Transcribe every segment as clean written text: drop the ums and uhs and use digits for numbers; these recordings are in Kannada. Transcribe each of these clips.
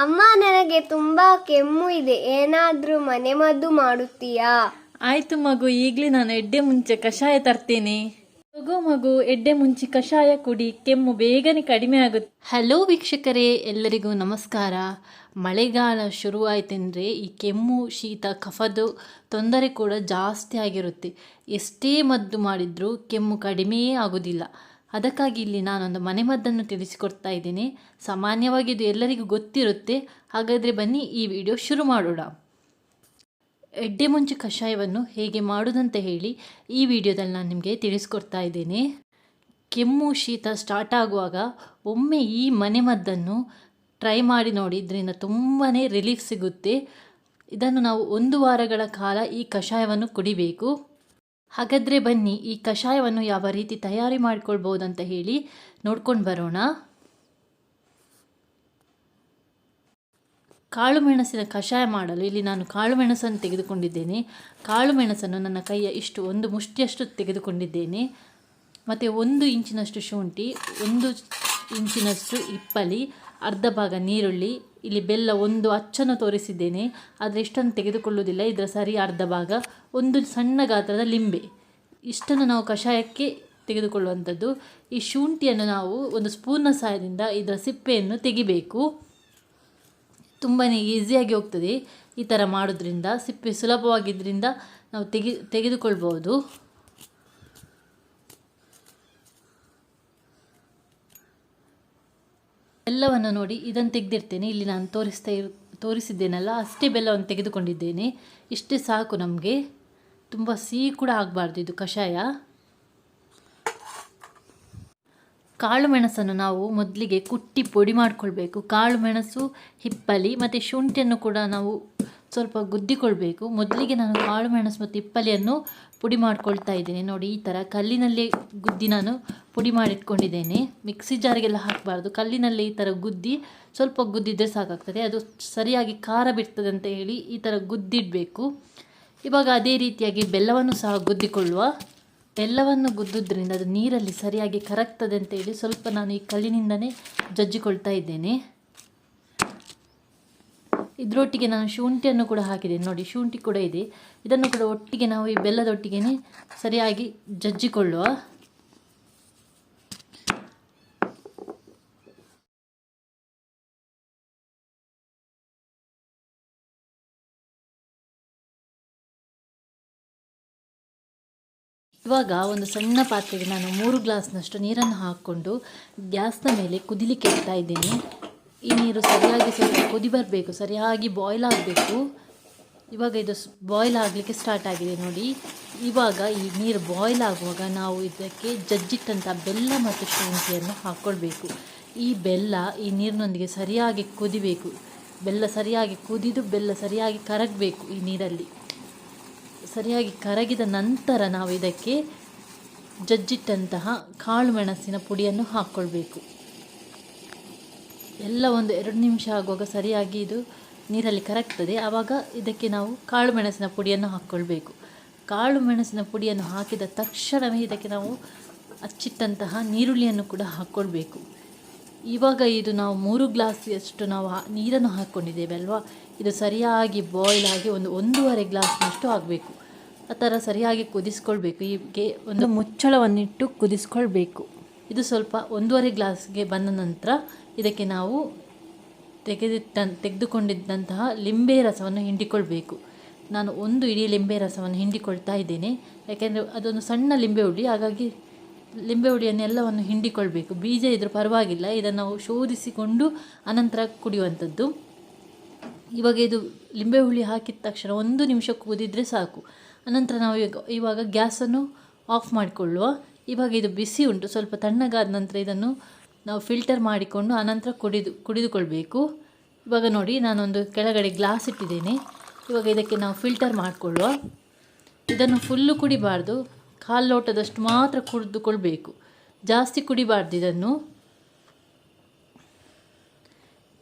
ಅಮ್ಮ, ನನಗೆ ತುಂಬಾ ಕೆಮ್ಮು ಇದೆ, ಏನಾದ್ರೂ ಮನೆಮದ್ದು ಮಾಡುತ್ತೀಯಾ? ಆಯ್ತು ಮಗು, ಈಗಲೇ ನಾನು ಎಡ್ಡೆ ಮುಂಚೆ ಕಷಾಯ ತರ್ತೇನೆ. ಮಗು ಎಡ್ಡೆ ಮುಂಚೆ ಕಷಾಯ ಕುಡಿ, ಕೆಮ್ಮು ಬೇಗನೆ ಕಡಿಮೆ ಆಗುತ್ತೆ. ಹಲೋ ವೀಕ್ಷಕರೇ, ಎಲ್ಲರಿಗೂ ನಮಸ್ಕಾರ. ಮಳೆಗಾಲ ಶುರುವಾಯ್ತೆಂದರೆ ಈ ಕೆಮ್ಮು, ಶೀತ, ಕಫದ ತೊಂದರೆ ಕೂಡ ಜಾಸ್ತಿ ಆಗಿರುತ್ತೆ. ಎಷ್ಟೇ ಮದ್ದು ಮಾಡಿದರೂ ಕೆಮ್ಮು ಕಡಿಮೆಯೇ ಆಗೋದಿಲ್ಲ. ಅದಕ್ಕಾಗಿ ಇಲ್ಲಿ ನಾನೊಂದು ಮನೆಮದ್ದನ್ನು ತಿಳಿಸಿಕೊಡ್ತಾ ಇದ್ದೇನೆ. ಸಾಮಾನ್ಯವಾಗಿ ಇದು ಎಲ್ಲರಿಗೂ ಗೊತ್ತಿರುತ್ತೆ. ಹಾಗಾದರೆ ಬನ್ನಿ ಈ ವಿಡಿಯೋ ಶುರು ಮಾಡೋಣ. ಎಡ್ಡೆ ಮುಂಚೆ ಕಷಾಯವನ್ನು ಹೇಗೆ ಮಾಡೋದಂತ ಹೇಳಿ ಈ ವಿಡಿಯೋದಲ್ಲಿ ನಾನು ನಿಮಗೆ ತಿಳಿಸ್ಕೊಡ್ತಾ ಇದ್ದೇನೆ. ಕೆಮ್ಮು ಶೀತ ಸ್ಟಾರ್ಟ್ ಆಗುವಾಗ ಒಮ್ಮೆ ಈ ಮನೆಮದ್ದನ್ನು ಟ್ರೈ ಮಾಡಿ ನೋಡಿ, ಇದರಿಂದ ತುಂಬಾ ರಿಲೀಫ್ ಸಿಗುತ್ತೆ. ಇದನ್ನು ನಾವು 1 ವಾರಗಳ ಕಾಲ ಈ ಕಷಾಯವನ್ನು ಕುಡಿಬೇಕು. ಹಾಗಾದರೆ ಬನ್ನಿ ಈ ಕಷಾಯವನ್ನು ಯಾವ ರೀತಿ ತಯಾರಿ ಮಾಡಿಕೊಳ್ಬೋದಂತ ಹೇಳಿ ನೋಡ್ಕೊಂಡು ಬರೋಣ. ಕಾಳು ಮೆಣಸಿನ ಕಷಾಯ ಮಾಡಲು ಇಲ್ಲಿ ನಾನು ಕಾಳು ಮೆಣಸನ್ನು ತೆಗೆದುಕೊಂಡಿದ್ದೇನೆ. ಕಾಳು ಮೆಣಸನ್ನು ನನ್ನ ಕೈಯ ಇಷ್ಟು 1 ಮುಷ್ಟಿಯಷ್ಟು ತೆಗೆದುಕೊಂಡಿದ್ದೇನೆ. ಮತ್ತು 1 ಇಂಚಿನಷ್ಟು ಶುಂಠಿ, 1 ಇಂಚಿನಷ್ಟು ಇಪ್ಪಲಿ, ಅರ್ಧ ಭಾಗ ನೀರುಳ್ಳಿ, ಇಲ್ಲಿ ಬೆಲ್ಲ 1 ಅಚ್ಚನ್ನು ತೋರಿಸಿದ್ದೇನೆ, ಆದರೆ ಇಷ್ಟನ್ನು ತೆಗೆದುಕೊಳ್ಳುವುದಿಲ್ಲ, ಇದರ ಸರಿ ಅರ್ಧ ಭಾಗ, 1 ಸಣ್ಣ ಗಾತ್ರದ ಲಿಂಬೆ. ಇಷ್ಟನ್ನು ನಾವು ಕಷಾಯಕ್ಕೆ ತೆಗೆದುಕೊಳ್ಳುವಂಥದ್ದು. ಈ ಶುಂಠಿಯನ್ನು ನಾವು 1 ಸ್ಪೂನ್ನ ಸಹಾಯದಿಂದ ಇದರ ಸಿಪ್ಪೆಯನ್ನು ತೆಗಿಬೇಕು. ತುಂಬಾ ಈಸಿಯಾಗಿ ಹೋಗ್ತದೆ ಈ ಥರ ಮಾಡೋದ್ರಿಂದ. ಸಿಪ್ಪೆ ಸುಲಭವಾಗಿದ್ದರಿಂದ ನಾವು ತೆಗೆದುಕೊಳ್ಬೋದು. ಬೆಲ್ಲವನ್ನು ನೋಡಿ, ಇದನ್ನು ತೆಗೆದಿರ್ತೇನೆ. ಇಲ್ಲಿ ನಾನು ತೋರಿಸಿದ್ದೇನಲ್ಲ, ಅಷ್ಟೇ ಬೆಲ್ಲವನ್ನು ತೆಗೆದುಕೊಂಡಿದ್ದೇನೆ. ಇಷ್ಟೇ ಸಾಕು ನಮಗೆ. ತುಂಬ ಸಿಹಿ ಕೂಡ ಆಗಬಾರ್ದು ಇದು ಕಷಾಯ. ಕಾಳು ಮೆಣಸನ್ನು ನಾವು ಮೊದಲಿಗೆ ಕುಟ್ಟಿ ಪೊಡಿ ಮಾಡಿಕೊಳ್ಬೇಕು. ಕಾಳು ಮೆಣಸು, ಹಿಪ್ಪಲಿ ಮತ್ತು ಶುಂಠಿಯನ್ನು ಕೂಡ ನಾವು ಸ್ವಲ್ಪ ಗುದ್ದಿಕೊಳ್ಬೇಕು. ಮೊದಲಿಗೆ ನಾನು ಕಾಳು ಮೆಣಸು ಮತ್ತು ಹಿಪ್ಪಲಿಯನ್ನು ಪುಡಿ ಮಾಡ್ಕೊಳ್ತಾ ಇದ್ದೇನೆ. ನೋಡಿ, ಈ ಥರ ಕಲ್ಲಿನಲ್ಲಿ ಗುದ್ದಿ ನಾನು ಪುಡಿ ಮಾಡಿಟ್ಕೊಂಡಿದ್ದೇನೆ. ಮಿಕ್ಸಿ ಜಾರಿಗೆಲ್ಲ ಹಾಕಬಾರ್ದು, ಕಲ್ಲಿನಲ್ಲಿ ಈ ಥರ ಗುದ್ದಿ ಸ್ವಲ್ಪ ಗುದ್ದಿದ್ರೆ ಸಾಕಾಗ್ತದೆ. ಅದು ಸರಿಯಾಗಿ ಖಾರ ಬಿಡ್ತದೆ ಅಂತ ಹೇಳಿ ಈ ಥರ ಗುದ್ದಿಡಬೇಕು. ಇವಾಗ ಅದೇ ರೀತಿಯಾಗಿ ಬೆಲ್ಲವನ್ನು ಸಹ ಗುದ್ದಿಕೊಳ್ಳುವ. ಬೆಲ್ಲವನ್ನು ಗುದ್ದುದ್ರಿಂದ ಅದು ನೀರಲ್ಲಿ ಸರಿಯಾಗಿ ಕರಗ್ತದೆ ಅಂತೇಳಿ ಸ್ವಲ್ಪ ನಾನು ಈ ಕಲ್ಲಿನಿಂದನೇ ಜಜ್ಜಿಕೊಳ್ತಾ ಇದ್ದೇನೆ. ಇದರೊಟ್ಟಿಗೆ ನಾನು ಶುಂಠಿಯನ್ನು ಕೂಡ ಹಾಕಿದ್ದೇನೆ. ನೋಡಿ, ಶುಂಠಿ ಕೂಡ ಇದೆ. ಇದನ್ನು ಕೂಡ ಒಟ್ಟಿಗೆ ನಾವು ಈ ಬೆಲ್ಲದೊಟ್ಟಿಗೆ ಸರಿಯಾಗಿ ಜಜ್ಜಿಕೊಳ್ಳುವ. ಇವಾಗ ಒಂದು ಸಣ್ಣ ಪಾತ್ರೆಗೆ ನಾನು 3 ಗ್ಲಾಸ್ನಷ್ಟು ನೀರನ್ನು ಹಾಕ್ಕೊಂಡು ಗ್ಯಾಸ್ನ ಮೇಲೆ ಕುದಿಲಿಕ್ಕೆ ಇಡ್ತಾ ಇದ್ದೀನಿ. ಈ ನೀರು ಸರಿಯಾಗಿ ಸ್ವಲ್ಪ ಕುದಿ ಬರಬೇಕು, ಸರಿಯಾಗಿ ಬಾಯ್ಲ್ ಆಗಬೇಕು. ಇವಾಗ ಇದು ಬಾಯ್ಲ್ ಆಗಲಿಕ್ಕೆ ಸ್ಟಾರ್ಟ್ ಆಗಿದೆ ನೋಡಿ. ಇವಾಗ ಈ ನೀರು ಬಾಯ್ಲ್ ಆಗುವಾಗ ನಾವು ಇದಕ್ಕೆ ಜಜ್ಜಿಟ್ಟಂಥ ಬೆಲ್ಲ ಮತ್ತು ಶುಂಠಿಯನ್ನು ಹಾಕ್ಕೊಳ್ಬೇಕು. ಈ ಬೆಲ್ಲ ಈ ನೀರಿನೊಂದಿಗೆ ಸರಿಯಾಗಿ ಕುದಿಬೇಕು. ಬೆಲ್ಲ ಸರಿಯಾಗಿ ಕುದಿದು ಬೆಲ್ಲ ಸರಿಯಾಗಿ ಕರಗಬೇಕು. ಈ ನೀರಲ್ಲಿ ಸರಿಯಾಗಿ ಕರಗಿದ ನಂತರ ನಾವು ಇದಕ್ಕೆ ಜಜ್ಜಿಟ್ಟಂತಹ ಕಾಳು ಮೆಣಸಿನ ಪುಡಿಯನ್ನು ಹಾಕ್ಕೊಳ್ಬೇಕು. ಎಲ್ಲ 1-2 ನಿಮಿಷ ಆಗುವಾಗ ಸರಿಯಾಗಿ ಇದು ನೀರಲ್ಲಿ ಕರಗ್ತದೆ. ಆವಾಗ ಇದಕ್ಕೆ ನಾವು ಕಾಳು ಮೆಣಸಿನ ಪುಡಿಯನ್ನು ಹಾಕ್ಕೊಳ್ಬೇಕು. ಕಾಳು ಮೆಣಸಿನ ಪುಡಿಯನ್ನು ಹಾಕಿದ ತಕ್ಷಣವೇ ಇದಕ್ಕೆ ನಾವು ಹಚ್ಚಿಟ್ಟಂತಹ ನೀರುಳ್ಳಿಯನ್ನು ಕೂಡ ಹಾಕ್ಕೊಳ್ಬೇಕು. ಇವಾಗ ಇದು ನಾವು 3 ಗ್ಲಾಸಷ್ಟು ನಾವು ನೀರನ್ನು ಹಾಕ್ಕೊಂಡಿದ್ದೇವೆ ಅಲ್ವಾ, ಇದು ಸರಿಯಾಗಿ ಬಾಯ್ಲ್ ಆಗಿ 1-1.5 ಗ್ಲಾಸ್ನಷ್ಟು ಆಗಬೇಕು. ಆ ಥರ ಸರಿಯಾಗಿ ಕುದಿಸ್ಕೊಳ್ಬೇಕು. ಹೀಗೆ ಒಂದು ಮುಚ್ಚಳವನ್ನಿಟ್ಟು ಕುದಿಸ್ಕೊಳ್ಬೇಕು. ಇದು ಸ್ವಲ್ಪ 1.5 ಗ್ಲಾಸ್ಗೆ ಬಂದ ನಂತರ ಇದಕ್ಕೆ ನಾವು ತೆಗೆದುಕೊಂಡಿದ್ದಂತಹ ಲಿಂಬೆ ರಸವನ್ನು ಹಿಂಡಿಕೊಳ್ಬೇಕು. ನಾನು 1 ಇಡೀ ಲಿಂಬೆ ರಸವನ್ನು ಹಿಂಡಿಕೊಳ್ತಾ ಇದ್ದೇನೆ, ಯಾಕೆಂದರೆ ಅದೊಂದು ಸಣ್ಣ ಲಿಂಬೆ ಹುಳಿ, ಹಾಗಾಗಿ ಲಿಂಬೆ ಹುಳಿಯನ್ನೆಲ್ಲವನ್ನು ಹಿಂಡಿಕೊಳ್ಬೇಕು. ಬೀಜ ಇದ್ರೂ ಪರವಾಗಿಲ್ಲ, ಇದನ್ನು ನಾವು ಶೋಧಿಸಿಕೊಂಡು ಅನಂತರ ಕುಡಿಯುವಂಥದ್ದು. ಇವಾಗ ಇದು ಲಿಂಬೆ ಹುಳಿ ಹಾಕಿದ ತಕ್ಷಣ 1 ನಿಮಿಷ ಕುದಿದ್ರೆ ಸಾಕು. ಅನಂತರ ನಾವು ಇವಾಗ ಗ್ಯಾಸನ್ನು ಆಫ್ ಮಾಡಿಕೊಳ್ಳುವ. ಇವಾಗ ಇದು ಬಿಸಿ ಉಂಟು. ಸ್ವಲ್ಪ ತಣ್ಣಗಾದ ನಂತರ ಇದನ್ನು ನಾವು ಫಿಲ್ಟರ್ ಮಾಡಿಕೊಂಡು ಅನಂತರ ಕುಡಿದುಕೊಳ್ಬೇಕು. ಇವಾಗ ನೋಡಿ, ನಾನೊಂದು ಕೆಳಗಡೆ ಗ್ಲಾಸ್ ಇಟ್ಟಿದ್ದೇನೆ. ಇವಾಗ ಇದಕ್ಕೆ ನಾವು ಫಿಲ್ಟರ್ ಮಾಡಿಕೊಳ್ಳುವ. ಇದನ್ನು ಫುಲ್ಲು ಕುಡಿಬಾರ್ದು, 1/4 ಲೋಟದಷ್ಟು ಮಾತ್ರ ಕುಡಿದುಕೊಳ್ಬೇಕು, ಜಾಸ್ತಿ ಕುಡಿಬಾರ್ದು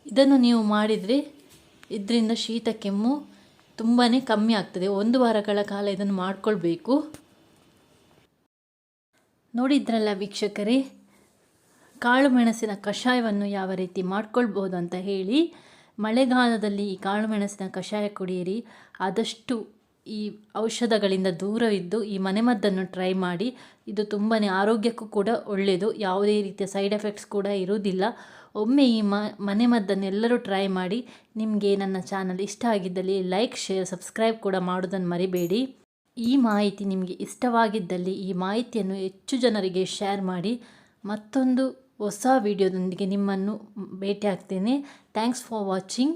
ಇದನ್ನು ನೀವು ಮಾಡಿದರೆ ಇದರಿಂದ ಶೀತ ಕೆಮ್ಮು ತುಂಬಾ ಕಮ್ಮಿ ಆಗ್ತದೆ. 1 ವಾರಗಳ ಕಾಲ ಇದನ್ನು ಮಾಡಿಕೊಳ್ಬೇಕು. ನೋಡಿದ್ರಲ್ಲ ವೀಕ್ಷಕರೇ, ಕಾಳು ಮೆಣಸಿನ ಕಷಾಯವನ್ನು ಯಾವ ರೀತಿ ಮಾಡ್ಕೊಳ್ಬೋದು ಅಂತ ಹೇಳಿ. ಮಳೆಗಾಲದಲ್ಲಿ ಈ ಕಾಳುಮೆಣಸಿನ ಕಷಾಯ ಕುಡಿಯಿರಿ. ಆದಷ್ಟು ಈ ಔಷಧಗಳಿಂದ ದೂರವಿದ್ದು ಈ ಮನೆಮದ್ದನ್ನು ಟ್ರೈ ಮಾಡಿ. ಇದು ತುಂಬಾ ಆರೋಗ್ಯಕ್ಕೂ ಕೂಡ ಒಳ್ಳೆಯದು, ಯಾವುದೇ ರೀತಿಯ ಸೈಡ್ ಎಫೆಕ್ಟ್ಸ್ ಕೂಡ ಇರುವುದಿಲ್ಲ. ಒಮ್ಮೆ ಈ ಮನೆಮದ್ದನ್ನು ಎಲ್ಲರೂ ಟ್ರೈ ಮಾಡಿ. ನಿಮಗೆ ನನ್ನ ಚಾನಲ್ ಇಷ್ಟ ಆಗಿದ್ದಲ್ಲಿ ಲೈಕ್, ಶೇರ್, ಸಬ್ಸ್ಕ್ರೈಬ್ ಕೂಡ ಮಾಡೋದನ್ನು ಮರಿಬೇಡಿ. ಈ ಮಾಹಿತಿ ನಿಮಗೆ ಇಷ್ಟವಾಗಿದ್ದಲ್ಲಿ ಈ ಮಾಹಿತಿಯನ್ನು ಹೆಚ್ಚು ಜನರಿಗೆ ಶೇರ್ ಮಾಡಿ. ಮತ್ತೊಂದು ಹೊಸ ವಿಡಿಯೋದೊಂದಿಗೆ ನಿಮ್ಮನ್ನು ಭೇಟಿ ಆಗ್ತೇನೆ. Thanks for watching.